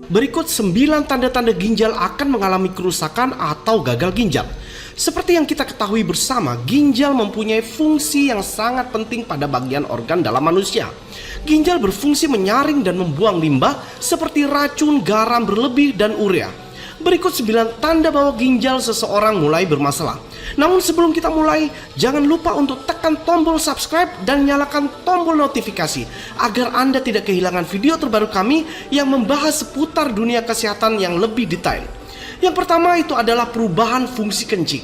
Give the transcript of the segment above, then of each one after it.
Berikut 9 tanda-tanda ginjal akan mengalami kerusakan atau gagal ginjal. Seperti yang kita ketahui bersama, ginjal mempunyai fungsi yang sangat penting pada bagian organ dalam manusia. Ginjal berfungsi menyaring dan membuang limbah seperti racun, garam berlebih, dan urea. Berikut 9 tanda bahwa ginjal seseorang mulai bermasalah. Namun sebelum kita mulai, jangan lupa untuk tekan tombol subscribe dan nyalakan tombol notifikasi agar Anda tidak kehilangan video terbaru kami yang membahas seputar dunia kesehatan yang lebih detail. Yang pertama itu adalah perubahan fungsi kencing.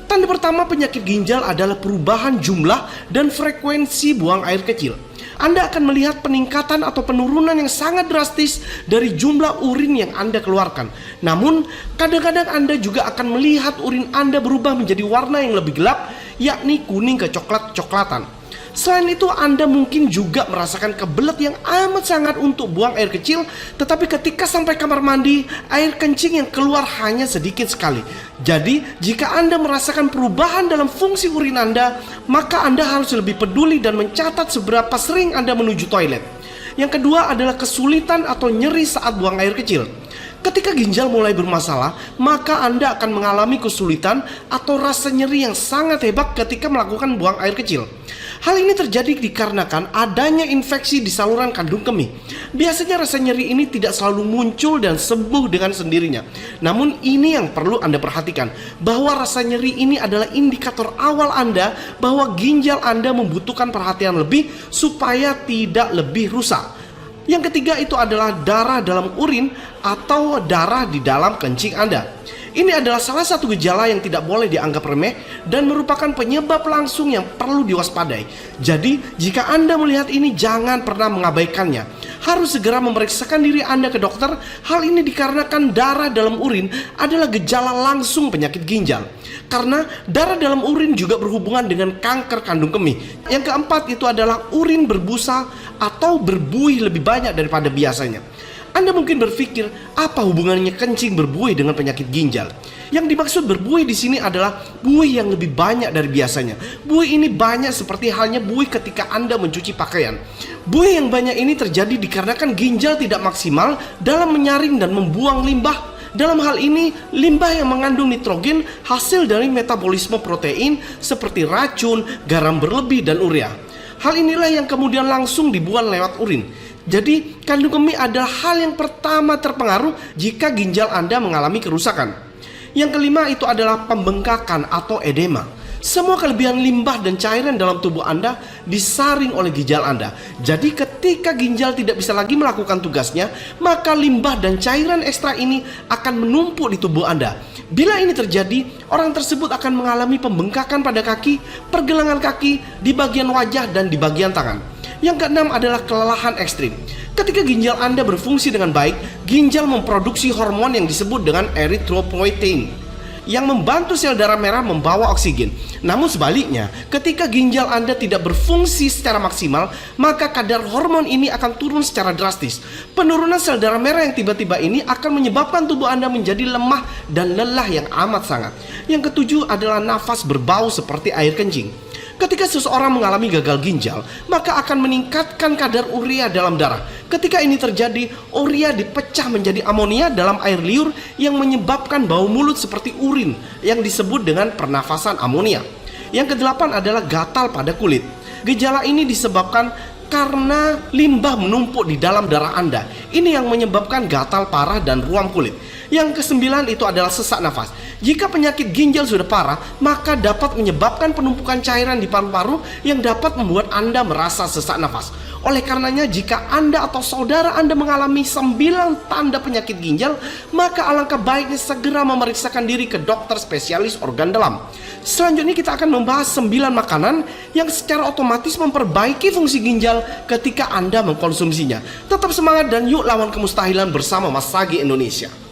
Tanda pertama penyakit ginjal adalah perubahan jumlah dan frekuensi buang air kecil. Anda akan melihat peningkatan atau penurunan yang sangat drastis dari jumlah urin yang Anda keluarkan. Namun, kadang-kadang Anda juga akan melihat urin Anda berubah menjadi warna yang lebih gelap, yakni kuning ke coklat-coklatan. Selain itu, Anda mungkin juga merasakan kebelet yang amat sangat untuk buang air kecil, tetapi ketika sampai kamar mandi, air kencing yang keluar hanya sedikit sekali. Jadi, jika Anda merasakan perubahan dalam fungsi urin Anda, maka Anda harus lebih peduli dan mencatat seberapa sering Anda menuju toilet. Yang kedua adalah kesulitan atau nyeri saat buang air kecil. Ketika ginjal mulai bermasalah, maka Anda akan mengalami kesulitan atau rasa nyeri yang sangat hebat ketika melakukan buang air kecil. Hal ini terjadi dikarenakan adanya infeksi di saluran kandung kemih. Biasanya rasa nyeri ini tidak selalu muncul dan sembuh dengan sendirinya. Namun ini yang perlu Anda perhatikan, bahwa rasa nyeri ini adalah indikator awal Anda bahwa ginjal Anda membutuhkan perhatian lebih supaya tidak lebih rusak. Yang ketiga itu adalah darah dalam urin atau darah di dalam kencing Anda. Ini adalah salah satu gejala yang tidak boleh dianggap remeh dan merupakan penyebab langsung yang perlu diwaspadai. Jadi, jika Anda melihat ini, jangan pernah mengabaikannya. Harus segera memeriksakan diri Anda ke dokter. Hal ini dikarenakan darah dalam urin adalah gejala langsung penyakit ginjal. Karena darah dalam urin juga berhubungan dengan kanker kandung kemih. Yang keempat itu adalah urin berbusa atau berbuih lebih banyak daripada biasanya. Anda mungkin berpikir, apa hubungannya kencing berbuih dengan penyakit ginjal? Yang dimaksud berbuih di sini adalah buih yang lebih banyak dari biasanya. Buih ini banyak seperti halnya buih ketika Anda mencuci pakaian. Buih yang banyak ini terjadi dikarenakan ginjal tidak maksimal dalam menyaring dan membuang limbah. Dalam hal ini, limbah yang mengandung nitrogen hasil dari metabolisme protein seperti racun, garam berlebih, dan urea. Hal inilah yang kemudian langsung dibuang lewat urin. Jadi, kandung kemih adalah hal yang pertama terpengaruh jika ginjal Anda mengalami kerusakan. Yang kelima itu adalah pembengkakan atau edema. Semua kelebihan limbah dan cairan dalam tubuh Anda disaring oleh ginjal Anda. Jadi ketika ginjal tidak bisa lagi melakukan tugasnya, maka limbah dan cairan ekstra ini akan menumpuk di tubuh Anda. Bila ini terjadi, orang tersebut akan mengalami pembengkakan pada kaki, pergelangan kaki, di bagian wajah, dan di bagian tangan. Yang keenam adalah kelelahan ekstrim. Ketika ginjal Anda berfungsi dengan baik, ginjal memproduksi hormon yang disebut dengan erythropoietin yang membantu sel darah merah membawa oksigen. Namun sebaliknya, ketika ginjal Anda tidak berfungsi secara maksimal, maka kadar hormon ini akan turun secara drastis. Penurunan sel darah merah yang tiba-tiba ini akan menyebabkan tubuh Anda menjadi lemah dan lelah yang amat sangat. Yang ketujuh adalah nafas berbau seperti air kencing. Ketika seseorang mengalami gagal ginjal, maka akan meningkatkan kadar urea dalam darah. Ketika ini terjadi, urea dipecah menjadi amonia dalam air liur yang menyebabkan bau mulut seperti urin yang disebut dengan pernafasan amonia. Yang kedelapan adalah gatal pada kulit. Gejala ini disebabkan karena limbah menumpuk di dalam darah Anda. Ini yang menyebabkan gatal parah dan ruam kulit. Yang kesembilan itu adalah sesak nafas. Jika penyakit ginjal sudah parah, maka dapat menyebabkan penumpukan cairan di paru-paru yang dapat membuat Anda merasa sesak nafas. Oleh karenanya, jika Anda atau saudara Anda mengalami 9 tanda penyakit ginjal, maka alangkah baiknya segera memeriksakan diri ke dokter spesialis organ dalam. Selanjutnya kita akan membahas 9 makanan yang secara otomatis memperbaiki fungsi ginjal ketika Anda mengkonsumsinya. Tetap semangat dan yuk lawan kemustahilan bersama Mas Sagi Indonesia.